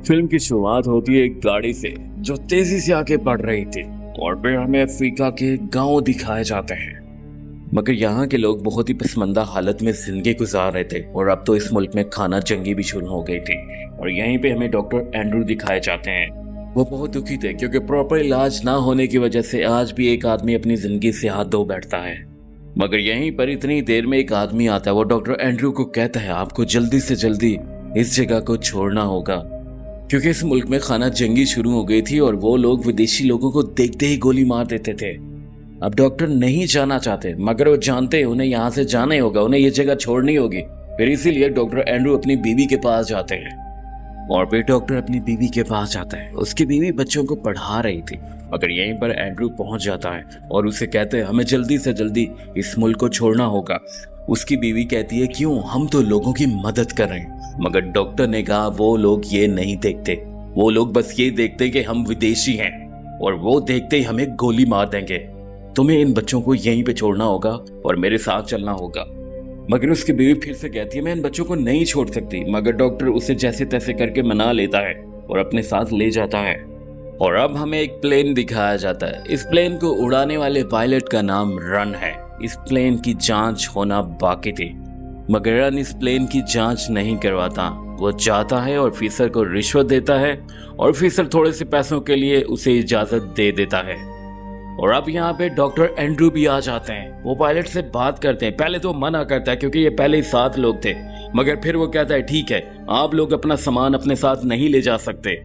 Film की शुरुआत होती है एक गाड़ी से जो तेजी से आगे बढ़ रही थी और फिर हमें अफ्रीका के गांव दिखाए जाते हैं। मगर यहाँ के लोग बहुत ही पसमंदा हालत में जिंदगी गुजार रहे थे और अब तो इस मुल्क में खाना जंगी भी शुरू हो गई थी। और यहीं पे हमें डॉक्टर एंड्रू दिखाए जाते हैं। वो बहुत दुखी थे क्योंकि प्रॉपर इलाज ना होने की वजह से आज भी एक आदमी अपनी जिंदगी से हाथ धो बैठता है। मगर यहीं पर इतनी देर में एक आदमी आता है। वो डॉक्टर एंड्रू को कहता है आपको जल्दी से जल्दी इस जगह को छोड़ना होगा क्योंकि इस मुल्क में खाना जंगी शुरू हो गई थी और वो लोग विदेशी लोगों को देखते ही गोली मार देते थे। अब डॉक्टर नहीं जाना चाहते मगर वो जानते हैं उन्हें यहाँ से जाना ही होगा, उन्हें ये जगह छोड़नी होगी। फिर इसीलिए डॉक्टर एंड्रू अपनी बीवी के पास जाते हैं। और फिर डॉक्टर अपनी बीवी के पास जाता है। उसकी बीवी बच्चों को पढ़ा रही थी मगर यहीं पर एंड्रू पहुंच जाता है और उसे कहते हैं हमें जल्दी से जल्दी इस मुल्क को छोड़ना होगा। उसकी बीवी कहती है क्यों, हम तो लोगों की मदद कर रहे हैं। मगर डॉक्टर ने कहा वो लोग ये नहीं देखते, वो लोग बस ये देखते कि हम विदेशी हैं और वो देखते ही हमें गोली मार देंगे। तुम्हें इन बच्चों को यहीं पे छोड़ना होगा और मेरे साथ चलना होगा। मगर उसकी बीवी फिर से कहती है मैं इन बच्चों को नहीं छोड़ सकती। मगर डॉक्टर उसे जैसे तैसे करके मना लेता है और अपने साथ ले जाता है। और अब हमें एक प्लेन दिखाया जाता है। इस प्लेन को उड़ाने वाले पायलट का नाम रन है। इस प्लेन की जांच होना बाकी थी मगर रन इस प्लेन की जांच नहीं करवाता। वो जाता है और ऑफिसर को रिश्वत देता है और ऑफिसर थोड़े से पैसों के लिए उसे इजाजत दे देता है। और अब यहाँ पे डॉक्टर एंड्रू भी आ जाते हैं। वो पायलट से बात करते हैं। पहले तो मना करता है क्योंकि ये पहले ही 7 लोग थे मगर फिर वो कहता है ठीक है आप लोग अपना सामान अपने साथ नहीं ले जा सकते।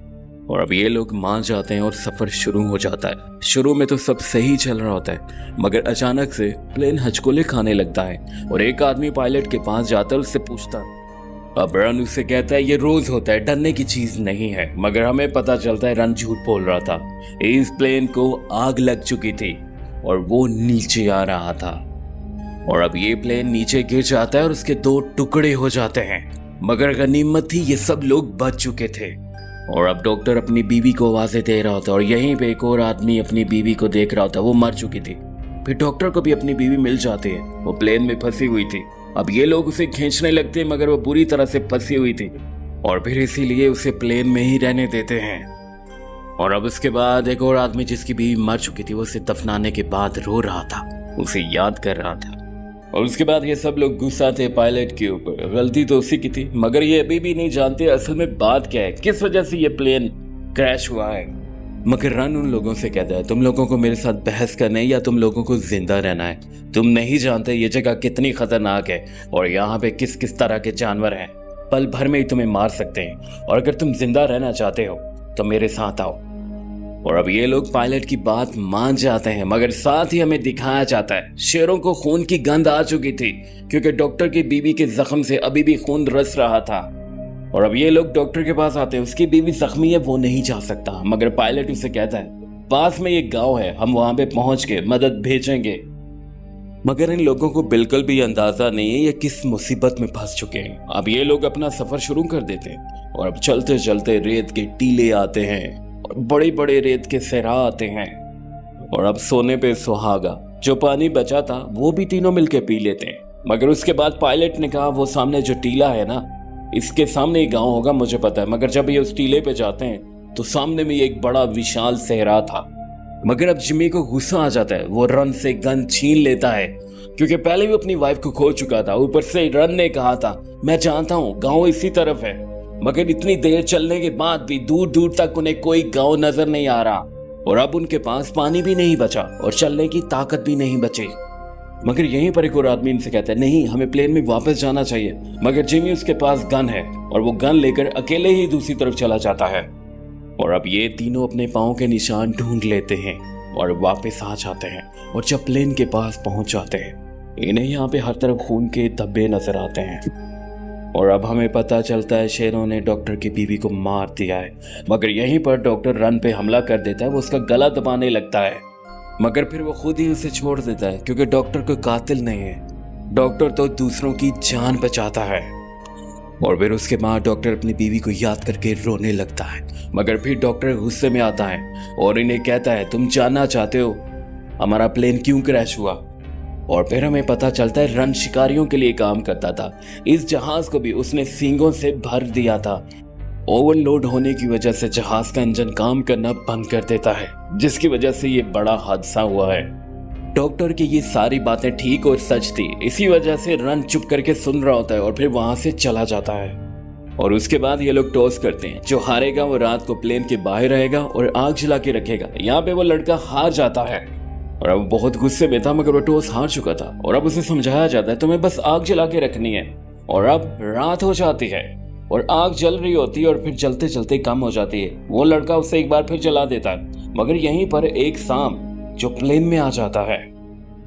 और अब ये लोग मान जाते हैं और सफर शुरू हो जाता है। शुरू में तो सब सही चल रहा होता है मगर अचानक से प्लेन हचकोले खाने लगता है और एक आदमी पायलट के पास जाता है, उससे पूछता। अब रन उससे कहता है ये रोज होता है, डरने की चीज नहीं है। मगर हमें पता चलता है रन झूठ बोल रहा था। इस प्लेन को आग लग चुकी थी और वो नीचे आ रहा था। और अब ये प्लेन नीचे गिर जाता है और उसके 2 टुकड़े हो जाते हैं। मगर गनीमत थी ये सब लोग बच चुके थे। और अब डॉक्टर अपनी बीवी को आवाजें दे रहा होता और यहीं पे एक और आदमी अपनी बीवी को देख रहा होता। वो मर चुकी थी। फिर डॉक्टर को भी अपनी बीवी मिल जाती है। वो प्लेन में फंसी हुई थी। अब ये लोग उसे खींचने लगते हैं मगर वो बुरी तरह से फंसी हुई थी और फिर इसीलिए उसे प्लेन में ही रहने देते हैं। और अब उसके बाद एक और आदमी जिसकी बीवी मर चुकी थी वो उसे दफनाने के बाद रो रहा था, उसे याद कर रहा था। और उसके बाद ये सब लोग गुस्सा थे पायलट के ऊपर। गलती तो उसी की थी मगर ये अभी भी नहीं जानते असल में बात क्या है, किस वजह से ये प्लेन क्रैश हुआ है। मगर रन उन लोगों से कहता है तुम लोगों को मेरे साथ बहस करना है या तुम लोगों को जिंदा रहना है। तुम नहीं जानते ये जगह कितनी खतरनाक है और यहाँ पे किस किस तरह के जानवर हैं। पल भर में ही तुम्हें मार सकते हैं और अगर तुम जिंदा रहना चाहते हो तो मेरे साथ आओ। और अब ये लोग पायलट की बात मान जाते हैं मगर साथ ही हमें दिखाया जाता है शेरों को खून की गंध आ चुकी थी क्योंकि डॉक्टर की बीवी के जख्म से अभी भी खून रस रहा था। और अब ये लोग डॉक्टर के पास आते हैं। उसकी बीवी जख्मी है, वो नहीं जा सकता मगर पायलट उसे कहता है पास में एक गांव है, हम वहां पे पहुंच के मदद भेजेंगे। मगर इन लोगों को बिल्कुल भी अंदाजा नहीं है ये किस मुसीबत में फंस चुके हैं। अब ये लोग अपना सफर शुरू कर देते हैं और अब चलते चलते रेत के टीले आते हैं और बड़े बड़े रेत के सहरा आते हैं। और अब सोने पे सुहागा, जो पानी बचा था वो भी तीनों मिलके पी लेते हैं। मगर उसके बाद पायलट ने कहा वो सामने जो टीला है ना, इसके सामने ही गांव होगा मुझे पता है। मगर जब ये उस टीले पे जाते हैं तो सामने में एक बड़ा विशाल सहरा था। मगर अब जिमी को गुस्सा आ जाता है। वो रन से गन छीन लेता है क्योंकि पहले भी अपनी वाइफ को खो चुका था। ऊपर से रन ने कहा था मैं जानता हूँ गांव इसी तरफ है। मगर इतनी देर चलने के बाद भी दूर दूर तक उन्हें कोई गांव नजर नहीं आ रहा और अब उनके पास पानी भी नहीं बचा और चलने की ताकत भी नहीं बची। मगर यहीं पर एक और आदमी इनसे कहता है नहीं हमें प्लेन में वापस जाना चाहिए। मगर जिमी उसके पास गन है और वो गन लेकर अकेले ही दूसरी तरफ चला जाता है। और अब ये तीनों अपने पाँव के निशान ढूंढ लेते हैं और वापस आ जाते हैं। और जब प्लेन के पास पहुंच जाते हैं इन्हें यहाँ पे हर तरफ खून के धब्बे नजर आते हैं। और अब हमें पता चलता है शेरों ने डॉक्टर की बीवी को मार दिया है। मगर यहीं पर डॉक्टर रन पे हमला कर देता है। वो उसका गला दबाने लगता है मगर फिर वो खुद ही उसे छोड़ देता है क्योंकि डॉक्टर कोई कातिल नहीं है। डॉक्टर तो दूसरों की जान बचाता है। और फिर उसके बाद डॉक्टर अपनी बीवी को याद करके रोने लगता है। मगर फिर डॉक्टर गुस्से में आता है और इन्हें कहता है तुम जानना चाहते हो हमारा प्लेन क्यों क्रैश हुआ। और फिर हमें पता चलता है रन शिकारियों के लिए काम करता था। इस जहाज को भी उसने सींगों से भर दिया था ओवरलोड होने की वजह से जहाज का इंजन काम करना बंद कर देता है, जिसकी वजह से ये बड़ा हादसा हुआ है। डॉक्टर की ये सारी बातें ठीक और सच थी, इसी वजह से रन चुप करके सुन रहा होता है और फिर वहां से चला जाता है। और उसके बाद ये लोग टॉस करते हैं, जो हारेगा वो रात को प्लेन के बाहर रहेगा और आग जला के रखेगा। यहाँ पे वो लड़का हार जाता है और अब बहुत गुस्से में था, मगर वो टॉस हार चुका था और अब उसे समझाया जाता है तुम्हें बस आग जला के रखनी है। और अब रात हो जाती है और आग जल रही होती है और फिर जलते जलते कम हो जाती है। वो लड़का उसे एक बार फिर जला देता है, मगर यहीं पर एक सांप जो प्लेन में आ जाता है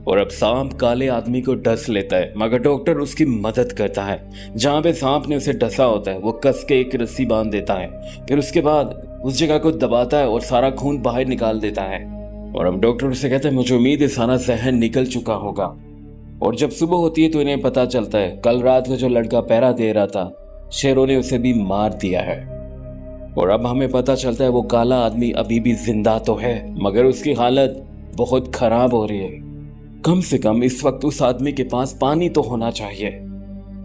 और अब सांप काले आदमी को डस लेता है, मगर डॉक्टर उसकी मदद करता है। जहाँ पे सांप ने उसे डसा होता है वो कस के एक रस्सी बांध देता है, फिर उसके बाद उस जगह को दबाता है और सारा खून बाहर निकाल देता है। और अब डॉक्टर उसे कहता है मुझे उम्मीद है सारा जहर निकल चुका होगा। और जब सुबह होती है तो इन्हें पता चलता है कल रात को जो लड़का पहरा दे रहा था शेरों ने उसे भी मार दिया है। और अब हमें पता चलता है वो काला आदमी अभी भी जिंदा तो है, मगर उसकी हालत बहुत खराब हो रही है। कम से कम इस वक्त उस आदमी के पास पानी तो होना चाहिए।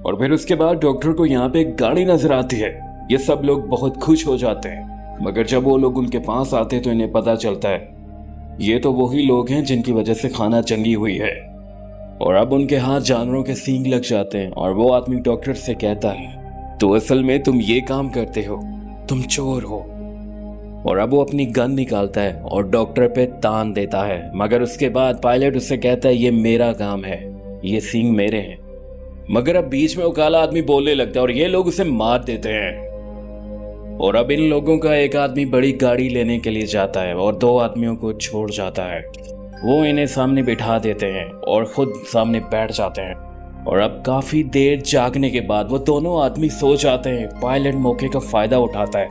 और फिर उसके बाद डॉक्टर को यहाँ पे एक गाड़ी नजर आती है। ये सब लोग बहुत खुश हो जाते हैं, मगर जब वो लोग उनके पास आते हैं तो इन्हें पता चलता है ये तो वही लोग हैं जिनकी वजह से खाना चंगी हुई है। और अब उनके हाथ जानवरों के सींग लग जाते हैं और वो आदमी डॉक्टर से कहता है तो असल में तुम ये काम करते हो, तुम चोर हो। और अब वो अपनी गन निकालता है और डॉक्टर पे तान देता है, मगर उसके बाद पायलट उससे कहता है ये मेरा काम है, ये सींग मेरे हैं। मगर अब बीच में वो काला आदमी बोलने लगता है और ये लोग उसे मार देते हैं। और अब इन लोगों का एक आदमी बड़ी गाड़ी लेने के लिए जाता है और दो आदमियों को छोड़ जाता है। वो इन्हें सामने बिठा देते हैं और खुद सामने बैठ जाते हैं। और अब काफी देर जागने के बाद वो दोनों आदमी सो जाते हैं। पायलट मौके का फायदा उठाता है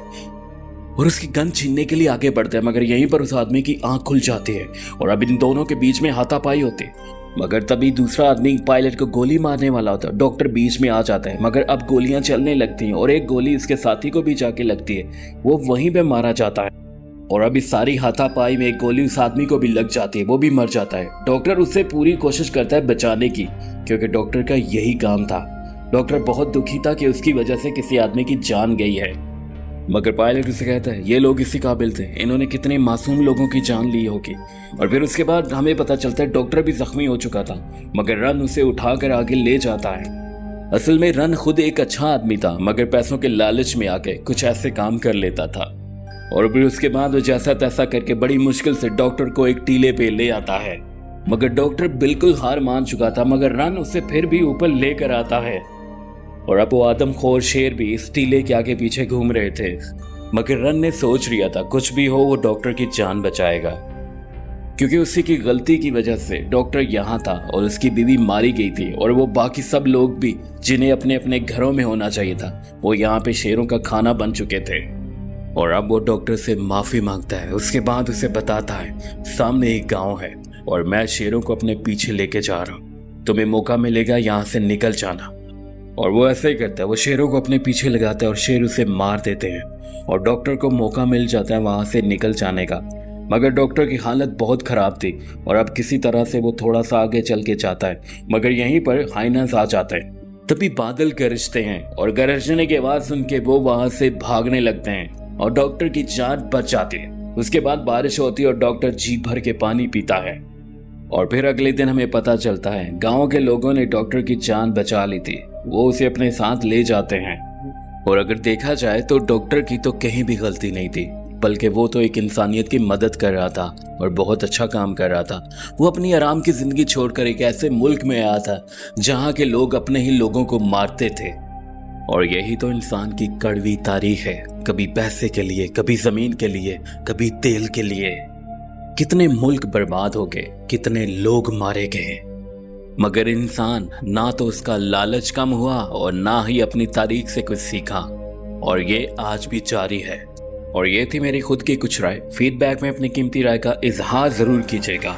और उसकी गन छीनने के लिए आगे बढ़ता है, मगर यहीं पर उस आदमी की आंख खुल जाती है और अब इन दोनों के बीच में हाथापाई होती है। मगर तभी दूसरा आदमी पायलट को गोली मारने वाला होता है। डॉक्टर बीच में आ जाता है, मगर अब गोलियां चलने लगती हैं और एक गोली इसके साथी को भी जाके लगती है, वो वहीं पे मारा जाता है। और अब इस सारी हाथापाई में एक गोली उस आदमी को भी लग जाती है, वो भी मर जाता है। डॉक्टर उससे पूरी कोशिश करता है बचाने की, क्योंकि डॉक्टर का यही काम था। डॉक्टर बहुत दुखी था कि उसकी वजह से किसी आदमी की जान गई है, मगर पायलट उसे कहता है ये लोग इसी काबिल थे, इन्होंने कितने मासूम लोगों की जान ली होगी। और फिर उसके बाद हमें पता चलता है डॉक्टर भी जख्मी हो चुका था, मगर रन उसे उठाकर आगे ले जाता है। असल में रन खुद एक अच्छा आदमी था, मगर पैसों के लालच में आके कुछ ऐसे काम कर लेता था। और फिर उसके बाद वो जैसा तैसा करके बड़ी मुश्किल से डॉक्टर को एक टीले पे ले आता है, मगर डॉक्टर बिल्कुल हार मान चुका था, मगर रन उसे फिर भी ऊपर लेकर आता है। और अब वो आदमखोर शेर भी इस टीले के आगे पीछे घूम रहे थे, मगर रन ने सोच लिया था कुछ भी हो वो डॉक्टर की जान बचाएगा, क्योंकि उसी की गलती की वजह से डॉक्टर यहाँ था और उसकी बीवी मारी गई थी। और वो बाकी सब लोग भी जिन्हें अपने अपने घरों में होना चाहिए था, वो यहाँ पे शेरों का खाना बन चुके थे। और अब वो डॉक्टर से माफी मांगता है। उसके बाद उसे बताता है सामने एक गाँव है और मैं शेरों को अपने पीछे लेके जा रहा हूँ, तुम्हें मौका मिलेगा यहाँ से निकल जाना। और वो ऐसा ही करता है, वो शेरों को अपने पीछे लगाता है और शेर उसे मार देते हैं और डॉक्टर को मौका मिल जाता है वहां से निकल जाने का। मगर डॉक्टर की हालत बहुत खराब थी और अब किसी तरह से वो थोड़ा सा आगे चल के जाता है, मगर यहीं पर हाइनास आ जाता है। तभी बादल गरजते हैं और गरजने की आवाज सुन के वो वहां से भागने लगते हैं और डॉक्टर की जान बच जाती है। उसके बाद बारिश होती है और डॉक्टर जी भर के पानी पीता है। और फिर अगले दिन हमें पता चलता है गांव के लोगों ने डॉक्टर की जान बचा ली थी, वो उसे अपने साथ ले जाते हैं। और अगर देखा जाए तो डॉक्टर की तो कहीं भी गलती नहीं थी, बल्कि वो तो एक इंसानियत की मदद कर रहा था और बहुत अच्छा काम कर रहा था। वो अपनी आराम की जिंदगी छोड़कर एक ऐसे मुल्क में आया था जहाँ के लोग अपने ही लोगों को मारते थे। और यही तो इंसान की कड़वी तारीख है, कभी पैसे के लिए, कभी जमीन के लिए, कभी तेल के लिए। कितने मुल्क बर्बाद हो गए, कितने लोग मारे गए, मगर इंसान ना तो उसका लालच कम हुआ और ना ही अपनी तारीख से कुछ सीखा। और ये आज भी जारी है। और ये थी मेरी खुद की कुछ राय। फीडबैक में अपनी कीमती राय का इजहार जरूर कीजिएगा।